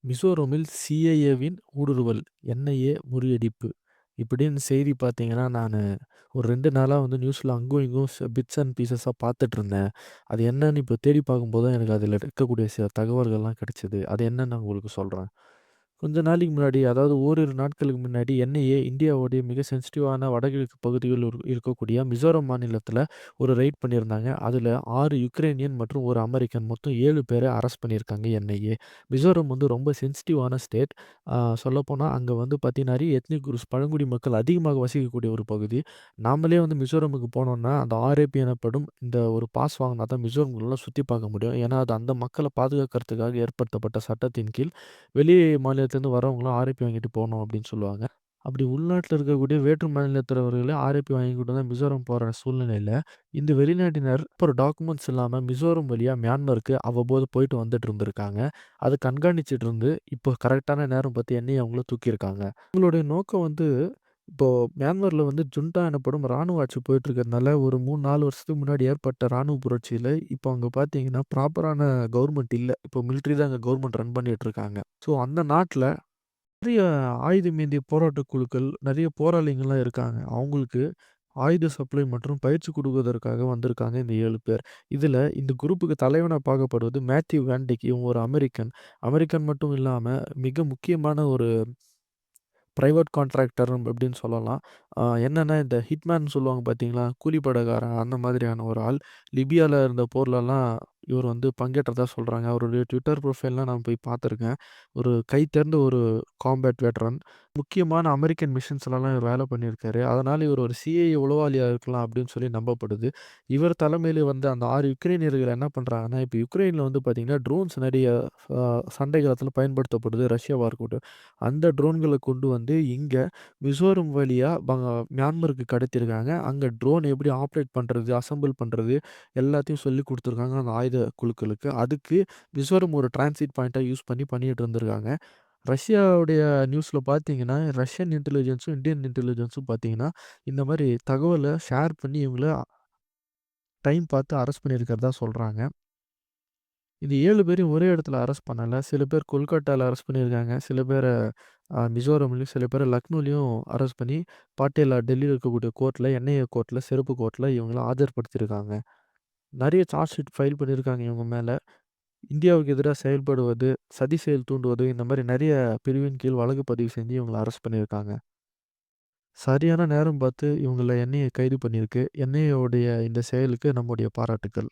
மிசோரமில் சிஐஏவின் ஊடுருவல், என்ஐஏ முறியடிப்பு இப்படின்னு செய்தி பார்த்தீங்கன்னா, ஒரு 2 நாளா வந்து நியூஸ்ல அங்கும் இங்கும் பிட்ஸ் அண்ட் பீஸஸா பார்த்துட்டுருந்தேன். அது என்னன்னு இப்ப தேடி பார்க்கும்போது தான் எனக்கு அதில இருக்கக்கூடிய சில தகவல்கள்லாம் கிடைச்சது. அது என்னன்னு நான் உங்களுக்கு சொல்றேன். கொஞ்ச நாளைக்கு முன்னாடி, அதாவது ஓரிரு நாட்களுக்கு முன்னாடி என்ஐஏ இந்தியாவுடைய மிக சென்சிட்டிவான வடகிழக்கு பகுதிகளில் இருக்கக்கூடிய மிசோரம் மாநிலத்தில ஒரு ரெய்ட் பண்ணியிருந்தாங்க. அதில 6 யுக்ரைனியன் மற்றும் 1 அமெரிக்கன் மொத்தம் 7 பேர அரெஸ்ட் பண்ணியிருக்காங்க என்ஐஏ. மிசோரம் வந்து ரொம்ப சென்சிட்டிவான ஸ்டேட். சொல்லப்போனா அங்க வந்து பார்த்தீங்கன்னா, நெறைய எத்னிக் குரூப்ஸ் பழங்குடி மக்கள் அதிகமாக வசிக்கக்கூடிய ஒரு பகுதி. நாமளே வந்து மிசோரமுக்கு போனோம்னா, அந்த ஆர்ஏபி எனப்படும் இந்த ஒரு பாஸ் வாங்குனா தான் மிசோரம்குள்ள சுத்தி பார்க்க முடியும். ஏன்னா, அது அந்த மக்கள பாதுகாக்கிறதுக்காக ஏற்படுத்தப்பட்ட சட்டத்தின் கீழ், வெளி மாநிலத்திலேருந்து வரவங்களும் ஆர்ஐபி வாங்கிட்டு போணும் அப்படின்னு சொல்லுவாங்க. அப்படி உள்நாட்டில இருக்கக்கூடிய வேற்று மாநிலத்தவர்களே ஆர்ஐபி வாங்கிக்கிட்டு தான் மிசோரம் போற சூழ்நிலையில, இந்த வெளிநாட்டினர் ஒரு டாக்குமெண்ட்ஸ் இல்லாம மிசோரம் வழியா மியான்மருக்கு அவ்வப்போது போயிட்டு வந்துட்டு இருந்திருக்காங்க. அத கண்காணிச்சுட்டு இருந்து, இப்போ கரெக்ட்டான நேரம் பார்த்து என்னையும் அவங்கள தூக்கியிருக்காங்க. உங்களுடைய நோக்கம் வந்து இப்போ மியான்மர்ல வந்து ஜுண்டா எனப்படும் ராணுவ ஆட்சி போயிட்டு இருக்கிறதுனால, ஒரு 3, 4 வருஷத்துக்கு முன்னாடி ஏற்பட்ட ராணுவ புரட்சியில, இப்போ அங்க பார்த்தீங்கன்னா, ப்ராப்பரான கவர்ன்மென்ட் இல்ல. இப்போ மிலிட்டரி தான் அங்க கவர்ன்மென்ட் ரன் பண்ணிட்டு இருக்காங்க. ஸோ அந்த நாட்ல நெறைய ஆயுதம் ஏந்திய போராட்டக் குழுக்கள், நெறைய போராளிங்கலாம் இருக்காங்க. அவங்களுக்கு ஆயுத சப்ளை மற்றும் பயிற்சி குடுக்குவதற்காக வந்திருக்காங்க இந்த 7 பேர். இதுல இந்த குரூப்புக்கு தலைவனா பார்க்கப்படுவது மேத்யூ வேன்டிக். இவங்க ஒரு அமெரிக்கன். அமெரிக்கன் மட்டும் இல்லாம மிக முக்கியமான ஒரு பிரைவேட் கான்ட்ராக்டர் அப்படின்னு சொல்லலாம். என்னன்னா இந்த ஹிட்மேன் சொல்லுவாங்க பார்த்தீங்களா? கூலிப்படைக்காரன் அந்த மாதிரியான ஒரு ஆள். லிபியால இருந்த போர்லலாம் இவர் வந்து பங்கேற்றதா சொல்றாங்க. அவருடைய ட்விட்டர் ப்ரொஃபைல்லாம் நான் போய் பார்த்துருக்கேன். ஒரு கை தேர்ந்த ஒரு காம்பேட் வெட்டரன். முக்கியமான அமெரிக்கன் மிஷன்ஸ்லலாம் இவர் வேலை பண்ணியிருக்காரு. அதனால இவர் ஒரு சிஐஏ உளவாளியா இருக்கலாம் அப்படின்னு சொல்லி நம்பப்படுது. இவர் தலைமையில வந்து அந்த 6 யுக்ரைனியர்கள் என்ன பண்றாங்கன்னா, இப்ப யுக்ரைன்ல வந்து பார்த்தீங்கன்னா, ட்ரோன்ஸ் நெறைய சண்டை காலத்தில பயன்படுத்தப்படுது. ரஷ்யாவா இருக்கட்டும். அந்த ட்ரோன்கள கொண்டு வந்து இங்க மிசோரம் வழியா மியான்மருக்கு கடத்தியிருக்காங்க. அங்க ட்ரோன் எப்படி ஆப்பரேட் பண்றது, அசெம்பிள் பண்றது எல்லாத்தையும் சொல்லிக் குடுத்துருக்காங்க அந்த ஆயுத குழுக்களுக்கு. அதுக்கு மிசோரம் ஒரு டிரான்சிட் பாயிண்ட்டா யூஸ் பண்ணி பண்ணிட்டு இருந்திருக்காங்க. ரஷ்யாவுடைய நியூஸ்ல பார்த்தீங்கன்னா, ரஷ்யன் இன்டெலிஜென்ஸும், இந்தியன் இன்டெலிஜென்ஸும் பார்த்தீங்கன்னா, இந்த மாரி தகவல ஷேர் பண்ணி இவங்கள டைம் பார்த்து அரெஸ்ட் பண்ணியிருக்கிறதா சொல்றாங்க. இந்த 7 பேரையும் ஒரே இடத்துல அரெஸ்ட் பண்ணல. சில பேர் கொல்கட்டால அரெஸ்ட் பண்ணியிருக்காங்க. சில பேர மிசோரம்லயும், சில பேர லக்னோலயும் அரெஸ்ட் பண்ணி பாட்டியாலா டெல்லியில இருக்கக்கூடிய கோர்ட்ல, என்ஐஏ கோர்ட்ல, சிறப்பு கோர்ட்ல இவங்கள ஆஜர்படுத்தியிருக்காங்க. நெறைய சார்ஜ் ஷீட் ஃபைல் பண்ணியிருக்காங்க இவங்க மேல. இந்தியாவுக்கு எதிரா செயல்படுவது, சதி செயல் தூண்டுவது இந்த மாரி நெறைய பிரிவின் கீழ் வழக்கு பதிவு செஞ்சு இவங்கள அரெஸ்ட் பண்ணியிருக்காங்க. சரியான நேரம் பார்த்து இவங்கள என்ஐஏ கைது பண்ணியிருக்கு. என்ஐஏ உடைய இந்த செயலுக்கு நம்முடைய பாராட்டுக்கள்.